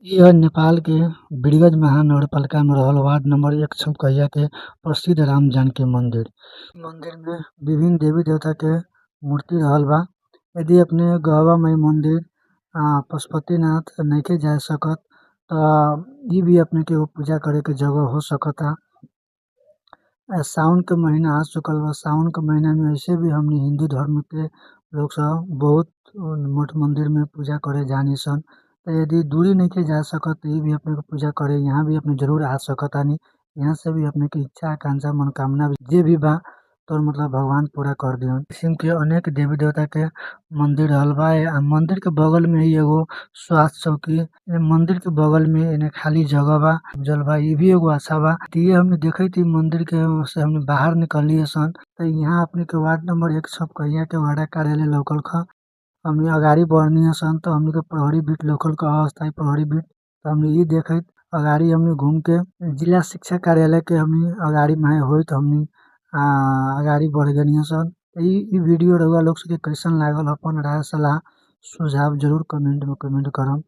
यह नेपाल के वीरगंज महानगरपालिका में रहल वार्ड नंबर 1 के प्रसिद्ध राम जानकी मंदिर। मंदिर में विभिन्न देवी देवता के मूर्ति रहल बा। यदि अपने गवा माई मंदिर पशुपतिनाथ नइखे जा सकत त इ भी अपने के एगो पूजा करे के जगह हो सकता। सावन के महीना आ चुकल बा। सावन के महीना में ऐसे भी हमनी हिंदू धर्म के लोग सब बहुत मठ मंदिर में पूजा करे जानी सन। त यदि दूरी नइखे जा सकत त इ भी अपने के पूजा करे यहाँ भी अपने जरूर आ सकतानी। यहाँ से भी अपने के इच्छा, आकांक्षा, मनोकामना जे भी बा तो मतलब भगवान पूरा कर दिहन। किस्म के अनेक देवी देवता के मंदिर रहल बा। मंदिर के बगल में ही एगो स्वास्थ्य चौकी। मंदिर के बगल में एने खाली जगह बा। जल बा इ भी एगो आशा बा। ये हमने देखइत ही मंदिर के से हमने बाहर निकलिए सन त यहाँ अपने के वार्ड नंबर 1 के वार्ड कार्यालय लौकल खा। हमनी अगाड़ी बढ़नी सन त हमनी के प्रहरी बीट लौकल का अस्थायी प्रहरी बीट। त हमनी इ देखइत अगाड़ी हमनी घूम के जिला शिक्षा कार्यालय के हमनी अगाड़ी में होइत हमनी अगाड़ी बढ़ गनी सन। इ वीडियो रउआ लोग के कैसन लागल अपन राय सलाह सुझाव जरूर कमेंट में कमेंट करम।